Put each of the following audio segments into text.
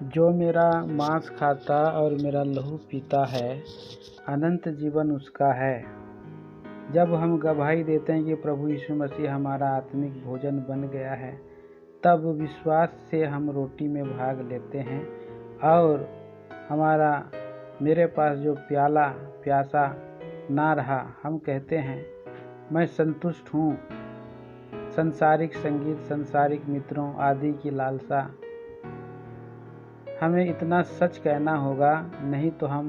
जो मेरा मांस खाता और मेरा लहू पीता है, अनंत जीवन उसका है। जब हम गवाही देते हैं कि प्रभु यीशु मसीह हमारा आत्मिक भोजन बन गया है, तब विश्वास से हम रोटी में भाग लेते हैं और हमारा मेरे पास जो प्यासा ना रहा, हम कहते हैं मैं संतुष्ट हूँ। संसारिक संगीत, संसारिक मित्रों आदि की लालसा, हमें इतना सच कहना होगा, नहीं तो हम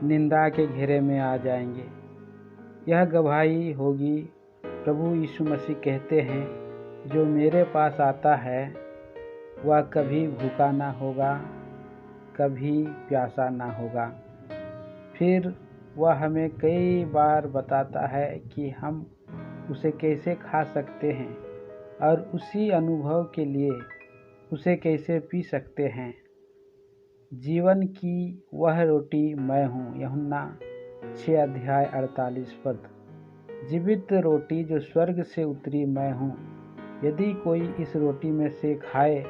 निंदा के घेरे में आ जाएंगे। यह गवाही होगी, प्रभु यीशु मसीह कहते हैं, जो मेरे पास आता है वह कभी भूखा ना होगा, कभी प्यासा ना होगा। फिर वह हमें कई बार बताता है कि हम उसे कैसे खा सकते हैं और उसी अनुभव के लिए उसे कैसे पी सकते हैं। जीवन की वह रोटी मैं हूँ। यूहन्ना 6:48। जीवित रोटी जो स्वर्ग से उतरी मैं हूँ। यदि कोई इस रोटी में से खाए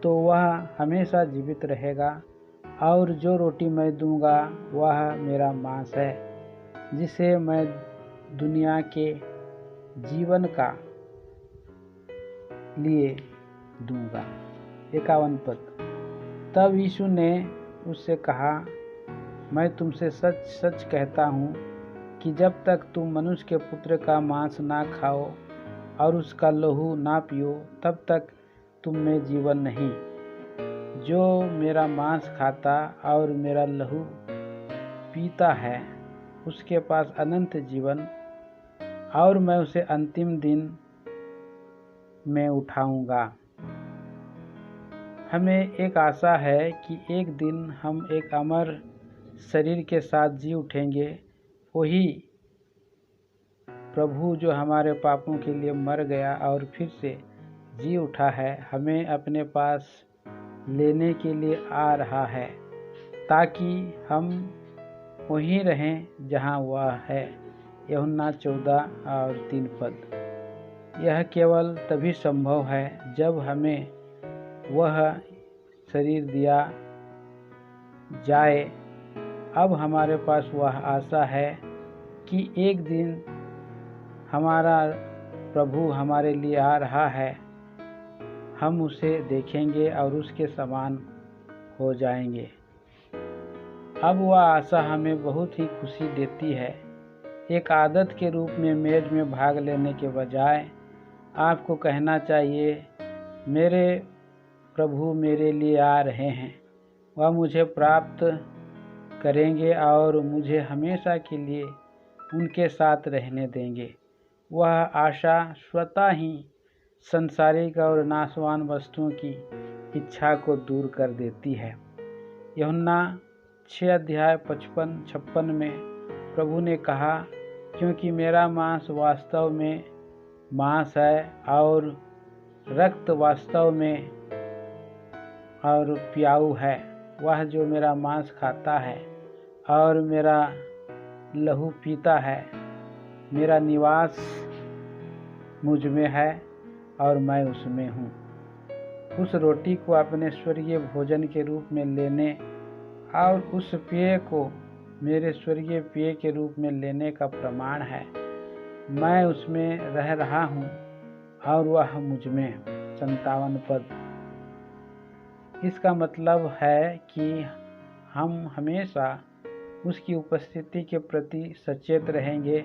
तो वह हमेशा जीवित रहेगा, और जो रोटी मैं दूंगा वह मेरा मांस है, जिसे मैं दुनिया के जीवन का लिए दूंगा। 51। तब यीशु ने उससे कहा, मैं तुमसे सच सच कहता हूँ कि जब तक तुम मनुष्य के पुत्र का मांस ना खाओ और उसका लहू ना पियो, तब तक तुम में जीवन नहीं। जो मेरा मांस खाता और मेरा लहू पीता है, उसके पास अनंत जीवन, और मैं उसे अंतिम दिन में उठाऊंगा। हमें एक आशा है कि एक दिन हम एक अमर शरीर के साथ जी उठेंगे। वही प्रभु जो हमारे पापों के लिए मर गया और फिर से जी उठा है, हमें अपने पास लेने के लिए आ रहा है, ताकि हम वहीं रहें जहां वह है। यूहन्ना 14:3। यह केवल तभी संभव है जब हमें वह शरीर दिया जाए। अब हमारे पास वह आशा है कि एक दिन हमारा प्रभु हमारे लिए आ रहा है, हम उसे देखेंगे और उसके समान हो जाएंगे। अब वह आशा हमें बहुत ही खुशी देती है। एक आदत के रूप में मेज में भाग लेने के बजाय आपको कहना चाहिए, मेरे प्रभु मेरे लिए आ रहे हैं, वह मुझे प्राप्त करेंगे और मुझे हमेशा के लिए उनके साथ रहने देंगे। वह आशा स्वतः ही संसारिक और नाशवान वस्तुओं की इच्छा को दूर कर देती है। यूहन्ना 6:55-56 में प्रभु ने कहा, क्योंकि मेरा मांस वास्तव में मांस है और रक्त वास्तव में और प्याऊ है। वह जो मेरा मांस खाता है और मेरा लहू पीता है, मेरा निवास मुझ में है और मैं उसमें हूँ। उस रोटी को अपने स्वर्गीय भोजन के रूप में लेने और उस पेय को मेरे स्वर्गीय पेय के रूप में लेने का प्रमाण है। मैं उसमें रह रहा हूँ और वह मुझ में। 57। इसका मतलब है कि हम हमेशा उसकी उपस्थिति के प्रति सचेत रहेंगे,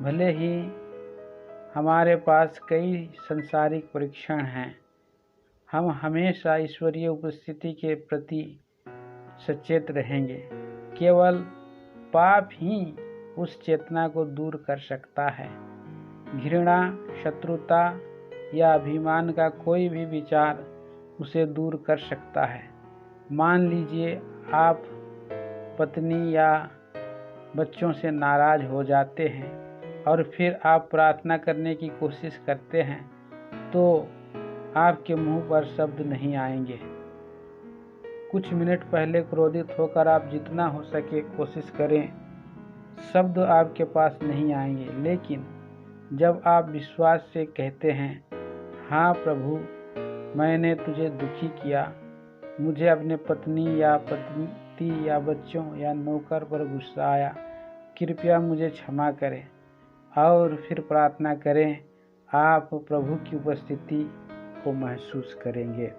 भले ही हमारे पास कई संसारिक परीक्षण हैं। हम हमेशा ईश्वरीय उपस्थिति के प्रति सचेत रहेंगे। केवल पाप ही उस चेतना को दूर कर सकता है। घृणा, शत्रुता या अभिमान का कोई भी विचार उसे दूर कर सकता है। मान लीजिए आप पत्नी या बच्चों से नाराज हो जाते हैं और फिर आप प्रार्थना करने की कोशिश करते हैं, तो आपके मुंह पर शब्द नहीं आएंगे। कुछ मिनट पहले क्रोधित होकर आप जितना हो सके कोशिश करें, शब्द आपके पास नहीं आएंगे। लेकिन जब आप विश्वास से कहते हैं, हाँ प्रभु, मैंने तुझे दुखी किया, मुझे अपने पत्नी या पति या बच्चों या नौकर पर गुस्सा आया, कृपया मुझे क्षमा करें। और फिर प्रार्थना करें, आप प्रभु की उपस्थिति को महसूस करेंगे।